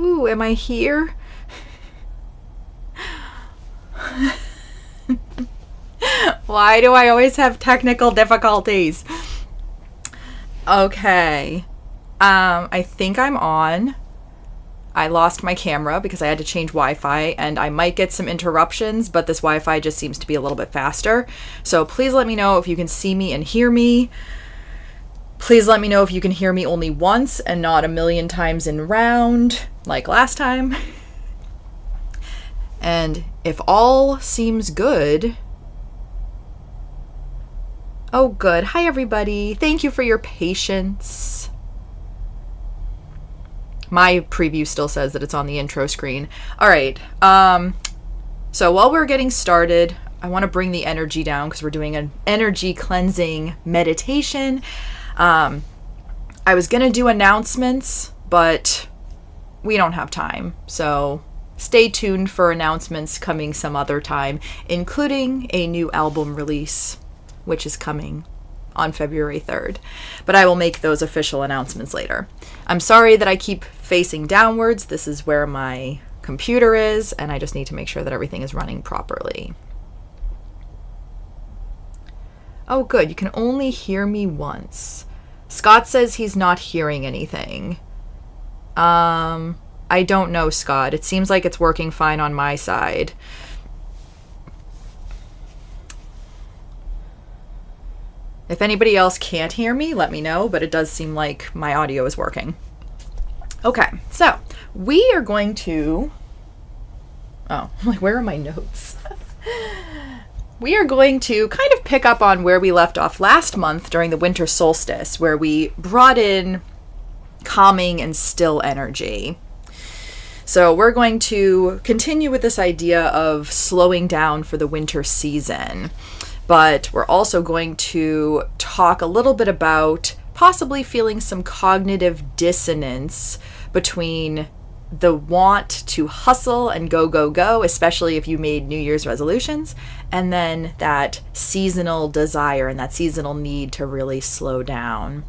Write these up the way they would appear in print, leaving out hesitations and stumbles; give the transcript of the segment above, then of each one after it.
Ooh, am I here? Why do I always have technical difficulties? Okay. I think I'm on. I lost my camera because I had to change Wi-Fi, and I might get some interruptions, but this Wi-Fi just seems to be a little bit faster. So please let me know if you can see me and hear me. Please let me know if you can hear me only once and not a million times in round, like last time. And if all seems good... Oh, good. Hi, everybody. Thank you for your patience. My preview still says that it's on the intro screen. All right. So while we're getting started, I want to bring the energy down because we're doing an energy cleansing meditation. I was going to do announcements, but we don't have time. So stay tuned for announcements coming some other time, including a new album release, which is coming on February 3rd. But I will make those official announcements later. I'm sorry that I keep facing downwards. This is where my computer is, and I just need to make sure that everything is running properly. Oh, good. You can only hear me once. Scott says he's not hearing anything. I don't know, Scott. It seems like it's working fine on my side. If anybody else can't hear me, let me know, but it does seem like my audio is working. Okay, so we are going to... Oh, like, where are my notes? We are going to kind of pick up on where we left off last month during the winter solstice, where we brought in calming and still energy. So we're going to continue with this idea of slowing down for the winter season. But we're also going to talk a little bit about possibly feeling some cognitive dissonance between the want to hustle and go, go, go, especially if you made New Year's resolutions, and then that seasonal desire and that seasonal need to really slow down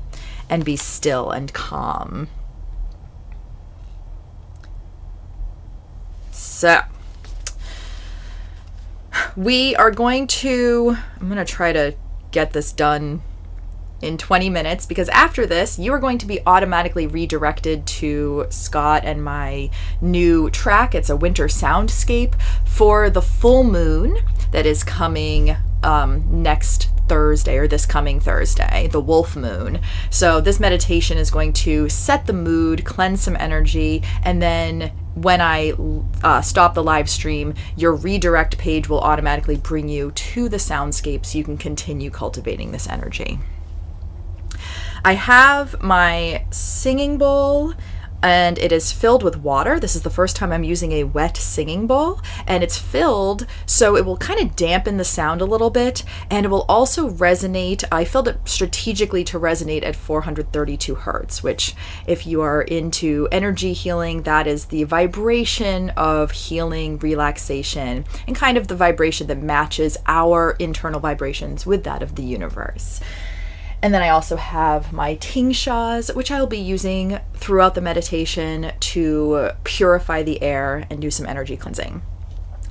and be still and calm. So we are going to, I'm going to try to get this done in 20 minutes because after this, you are going to be automatically redirected to Scott and my new track. It's a winter soundscape for the full moon that is coming next Thursday, or this coming Thursday, the wolf moon. So this meditation is going to set the mood, cleanse some energy, and then when I stop the live stream, your redirect page will automatically bring you to the soundscape so you can continue cultivating this energy. I have my singing bowl, and it is filled with water. This is the first time I'm using a wet singing bowl, and it's filled so it will kind of dampen the sound a little bit, and it will also resonate. I filled it strategically to resonate at 432 hertz, which if you are into energy healing, that is the vibration of healing, relaxation, and kind of the vibration that matches our internal vibrations with that of the universe. And then I also have my tingshas, which I'll be using throughout the meditation to purify the air and do some energy cleansing.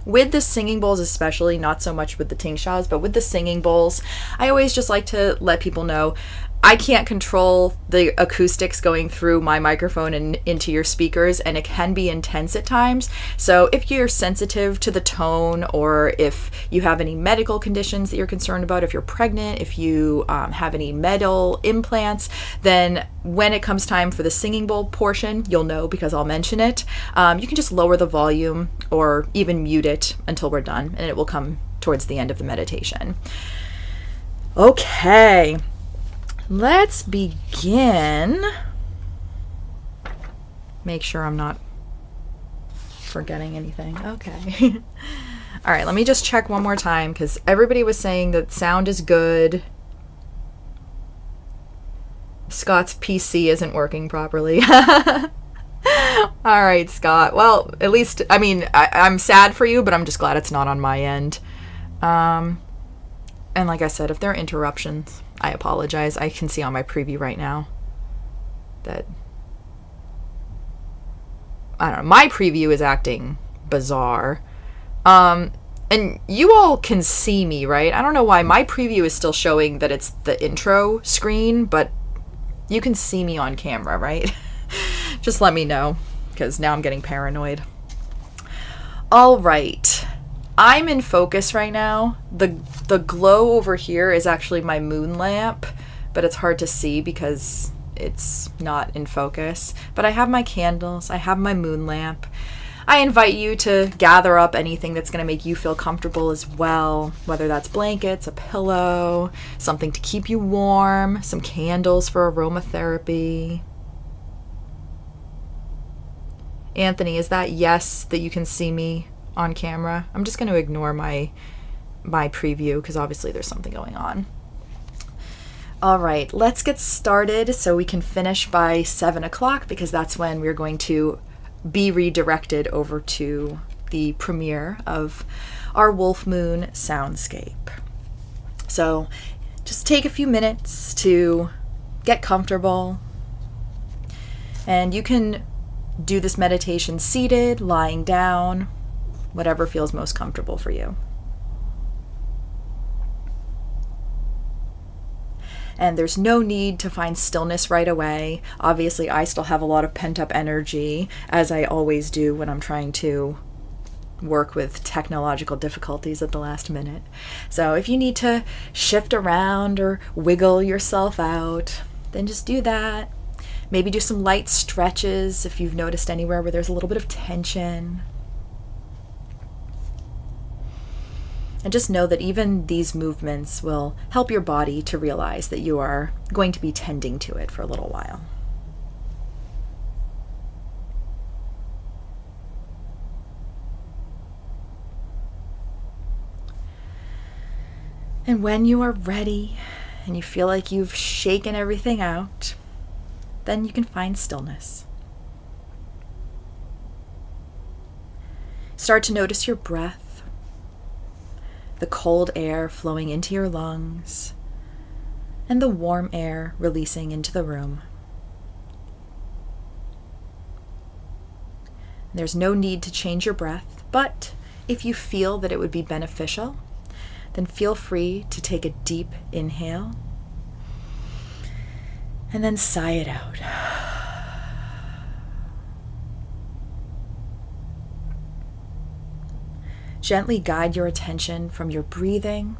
With the singing bowls especially, not so much with the tingshas, but with the singing bowls, I always just like to let people know I can't control the acoustics going through my microphone and into your speakers, and it can be intense at times. So if you're sensitive to the tone, or if you have any medical conditions that you're concerned about, if you're pregnant, if you have any metal implants, then when it comes time for the singing bowl portion, you'll know because I'll mention it. You can just lower the volume or even mute it until we're done, and it will come towards the end of the meditation. Okay. Let's begin. Make sure I'm not forgetting anything. Okay. All right, let me just check one more time because everybody was saying that sound is good. Scott's PC isn't working properly. All right, Scott. Well, at least, I mean, I'm sad for you, but I'm just glad it's not on my end. And like I said, if there are interruptions, I apologize. I can see on my preview right now that... I don't know, my preview is acting bizarre. And you all can see me, right? I don't know why my preview is still showing that it's the intro screen, but you can see me on camera, right? Just let me know, because now I'm getting paranoid. All right. I'm in focus right now. The glow over here is actually my moon lamp, but it's hard to see because it's not in focus. But I have my candles. I have my moon lamp. I invite you to gather up anything that's going to make you feel comfortable as well, whether that's blankets, a pillow, something to keep you warm, some candles for aromatherapy. Anthony, is that yes that you can see me on camera? I'm just going to ignore my preview because obviously there's something going on. All right, let's get started so we can finish by 7 o'clock because that's when we're going to be redirected over to the premiere of our Wolf Moon soundscape. So just take a few minutes to get comfortable. And you can do this meditation seated, lying down, whatever feels most comfortable for you. And there's no need to find stillness right away. Obviously, I still have a lot of pent-up energy, as I always do when I'm trying to work with technological difficulties at the last minute. So if you need to shift around or wiggle yourself out, then just do that. Maybe do some light stretches if you've noticed anywhere where there's a little bit of tension. And just know that even these movements will help your body to realize that you are going to be tending to it for a little while. And when you are ready and you feel like you've shaken everything out, then you can find stillness. Start to notice your breath. The cold air flowing into your lungs, and the warm air releasing into the room. There's no need to change your breath, but if you feel that it would be beneficial, then feel free to take a deep inhale and then sigh it out. Gently guide your attention from your breathing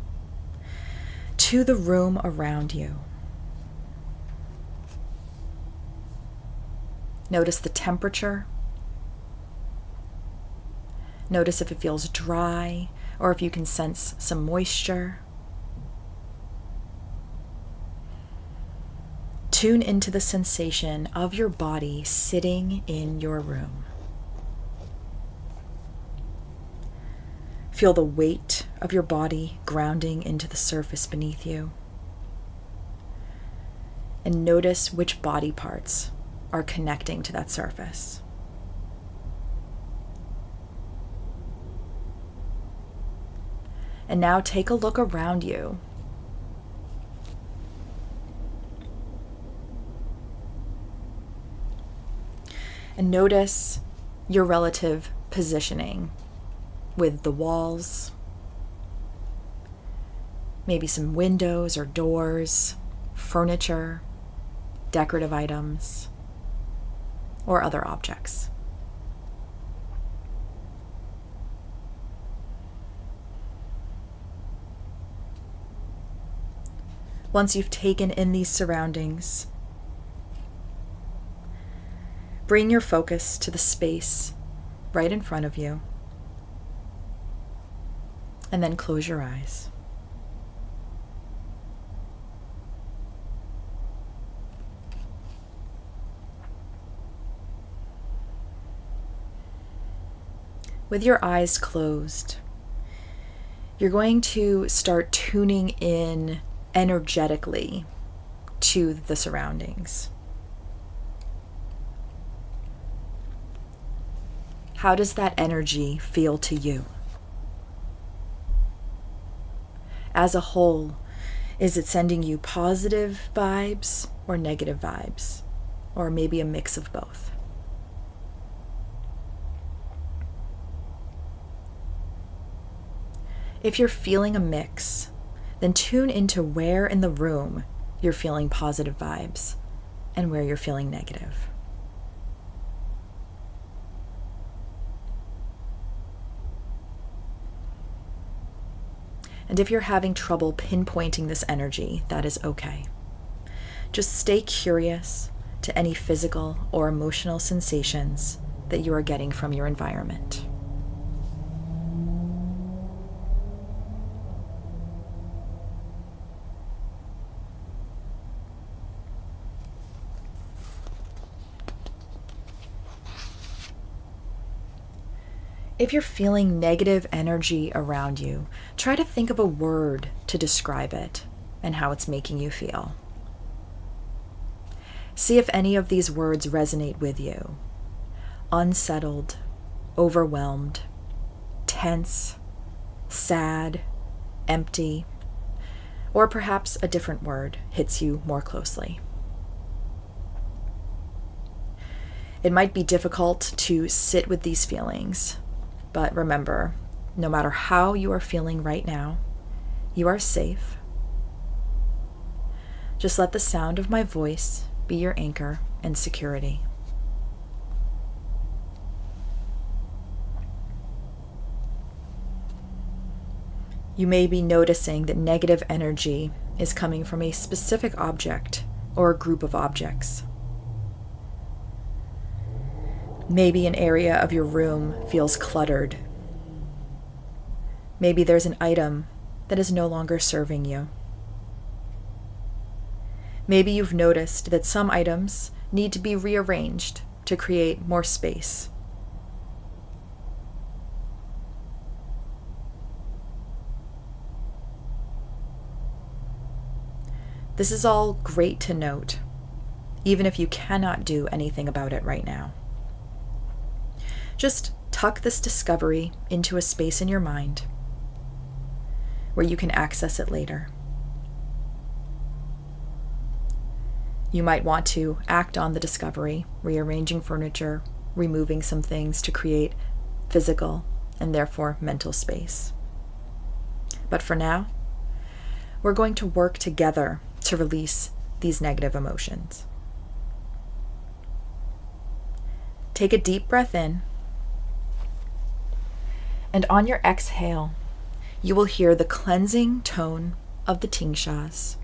to the room around you. Notice the temperature. Notice if it feels dry or if you can sense some moisture. Tune into the sensation of your body sitting in your room. Feel the weight of your body grounding into the surface beneath you. And notice which body parts are connecting to that surface. And now take a look around you. And notice your relative positioning with the walls, maybe some windows or doors, furniture, decorative items, or other objects. Once you've taken in these surroundings, bring your focus to the space right in front of you. And then close your eyes. With your eyes closed, you're going to start tuning in energetically to the surroundings. How does that energy feel to you? As a whole, is it sending you positive vibes or negative vibes? Or maybe a mix of both? If you're feeling a mix, then tune into where in the room you're feeling positive vibes and where you're feeling negative. And if you're having trouble pinpointing this energy, that is okay. Just stay curious to any physical or emotional sensations that you are getting from your environment. If you're feeling negative energy around you, try to think of a word to describe it and how it's making you feel. See if any of these words resonate with you. Unsettled, overwhelmed, tense, sad, empty, or perhaps a different word hits you more closely. It might be difficult to sit with these feelings, but remember, no matter how you are feeling right now, you are safe. Just let the sound of my voice be your anchor and security. You may be noticing that negative energy is coming from a specific object or a group of objects. Maybe an area of your room feels cluttered. Maybe there's an item that is no longer serving you. Maybe you've noticed that some items need to be rearranged to create more space. This is all great to note, even if you cannot do anything about it right now. Just tuck this discovery into a space in your mind where you can access it later. You might want to act on the discovery, rearranging furniture, removing some things to create physical and therefore mental space. But for now, we're going to work together to release these negative emotions. Take a deep breath in, and on your exhale, you will hear the cleansing tone of the tingshas.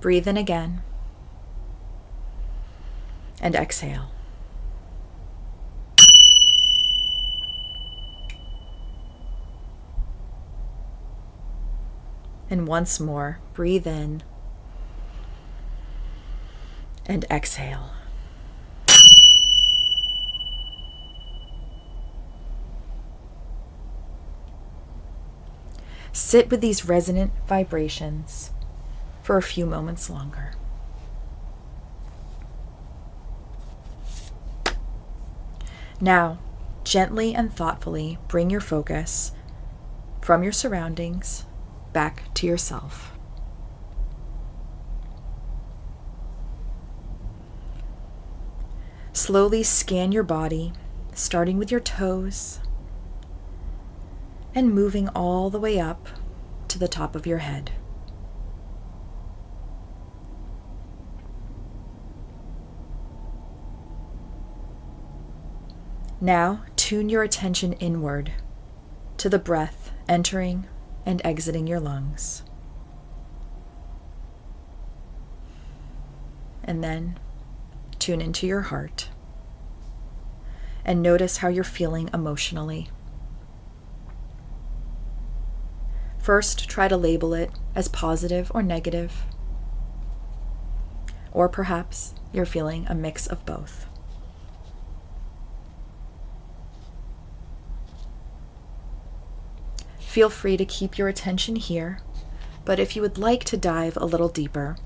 Breathe in again, and exhale. And once more, breathe in and exhale. Sit with these resonant vibrations for a few moments longer. Now, gently and thoughtfully bring your focus from your surroundings back to yourself. Slowly scan your body, starting with your toes and moving all the way up to the top of your head. Now, tune your attention inward to the breath entering and exiting your lungs. And then tune into your heart and notice how you're feeling emotionally. First, try to label it as positive or negative, or perhaps you're feeling a mix of both. Feel free to keep your attention here, but if you would like to dive a little deeper,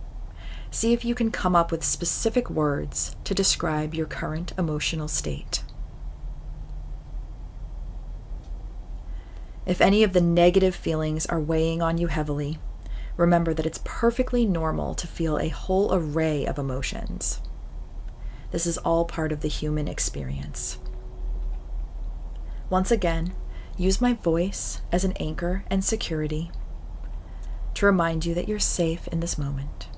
see if you can come up with specific words to describe your current emotional state. If any of the negative feelings are weighing on you heavily, remember that it's perfectly normal to feel a whole array of emotions. This is all part of the human experience. Once again, use my voice as an anchor and security to remind you that you're safe in this moment.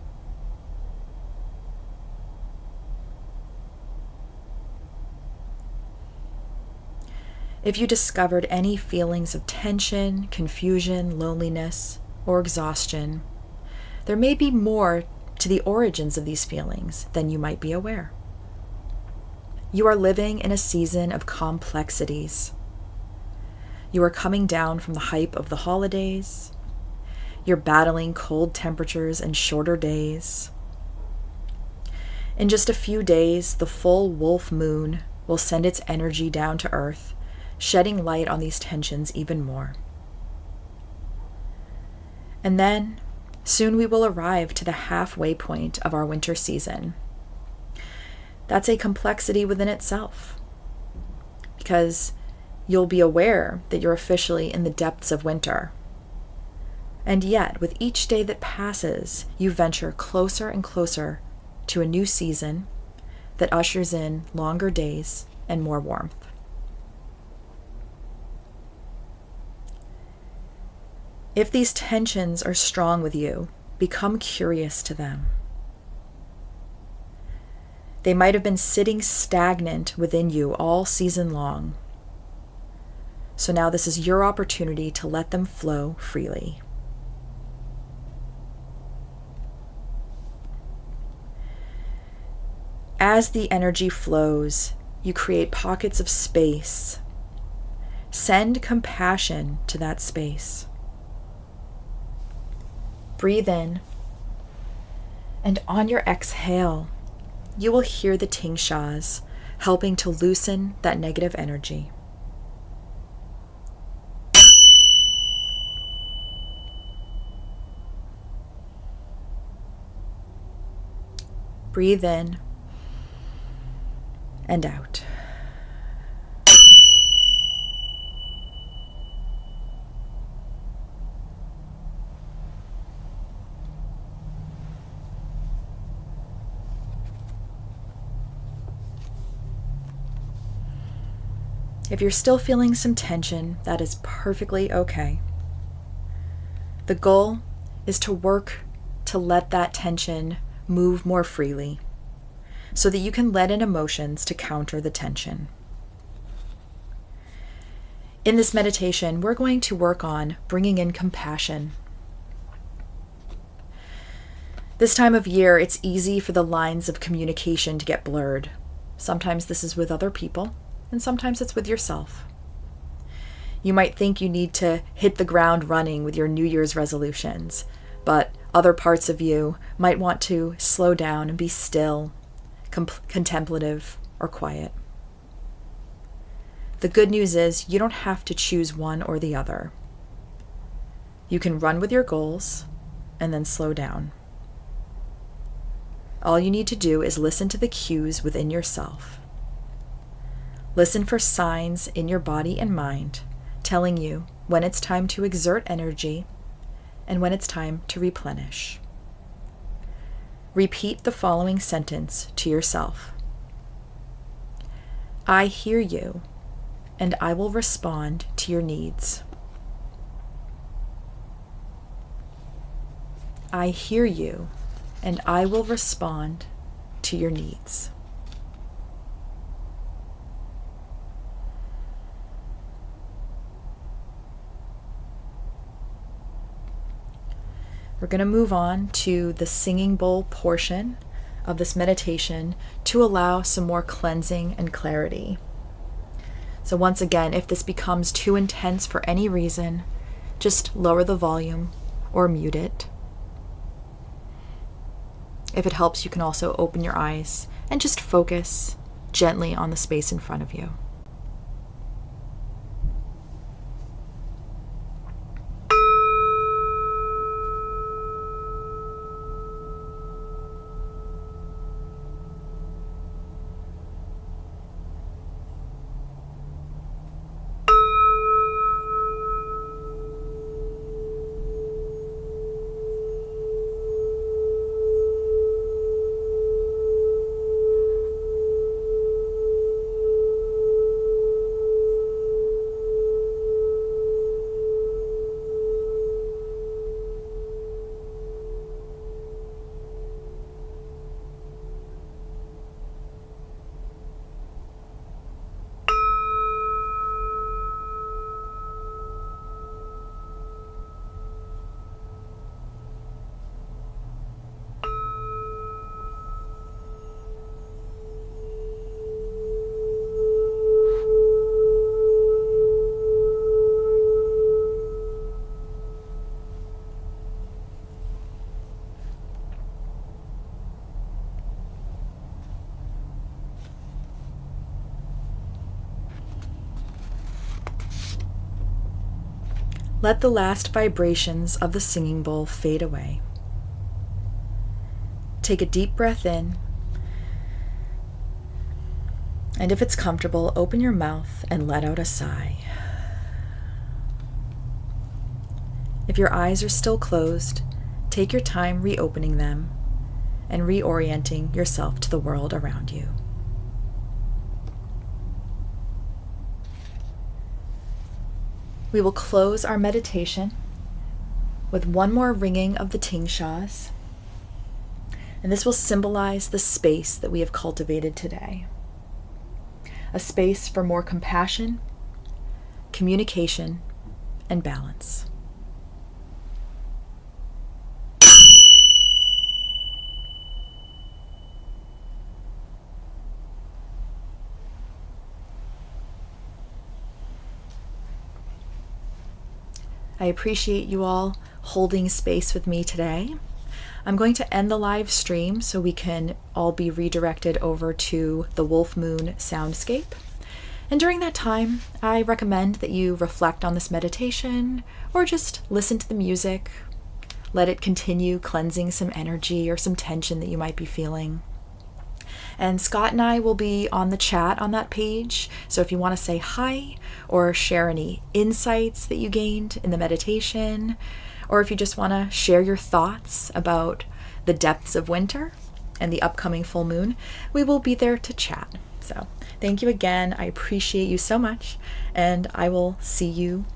If you discovered any feelings of tension, confusion, loneliness, or exhaustion, there may be more to the origins of these feelings than you might be aware. You are living in a season of complexities. You are coming down from the hype of the holidays. You're battling cold temperatures and shorter days. In just a few days, the full wolf moon will send its energy down to earth, shedding light on these tensions even more. And then, soon we will arrive to the halfway point of our winter season. That's a complexity within itself, because you'll be aware that you're officially in the depths of winter. And yet, with each day that passes, you venture closer and closer to a new season that ushers in longer days and more warmth. If these tensions are strong with you, become curious to them. They might have been sitting stagnant within you all season long. So now this is your opportunity to let them flow freely. As the energy flows, you create pockets of space. Send compassion to that space. Breathe in, and on your exhale, you will hear the tingshas helping to loosen that negative energy. Breathe in and out. If you're still feeling some tension, that is perfectly okay. The goal is to work to let that tension move more freely so that you can let in emotions to counter the tension. In this meditation, we're going to work on bringing in compassion. This time of year, it's easy for the lines of communication to get blurred. Sometimes this is with other people, and sometimes it's with yourself. You might think you need to hit the ground running with your New Year's resolutions, but other parts of you might want to slow down and be still, contemplative, or quiet. The good news is you don't have to choose one or the other. You can run with your goals and then slow down. All you need to do is listen to the cues within yourself. Listen for signs in your body and mind telling you when it's time to exert energy and when it's time to replenish. Repeat the following sentence to yourself. I hear you, and I will respond to your needs. I hear you, and I will respond to your needs. We're going to move on to the singing bowl portion of this meditation to allow some more cleansing and clarity. So once again, if this becomes too intense for any reason, just lower the volume or mute it. If it helps, you can also open your eyes and just focus gently on the space in front of you. Let the last vibrations of the singing bowl fade away. Take a deep breath in, and if it's comfortable, open your mouth and let out a sigh. If your eyes are still closed, take your time reopening them and reorienting yourself to the world around you. We will close our meditation with one more ringing of the tingshas, and this will symbolize the space that we have cultivated today. A space for more compassion, communication, and balance. I appreciate you all holding space with me today. I'm going to end the live stream so we can all be redirected over to the Wolf Moon soundscape. And during that time, I recommend that you reflect on this meditation or just listen to the music. Let it continue cleansing some energy or some tension that you might be feeling. And Scott and I will be on the chat on that page. So if you want to say hi or share any insights that you gained in the meditation, or if you just want to share your thoughts about the depths of winter and the upcoming full moon, we will be there to chat. So thank you again. I appreciate you so much, and I will see you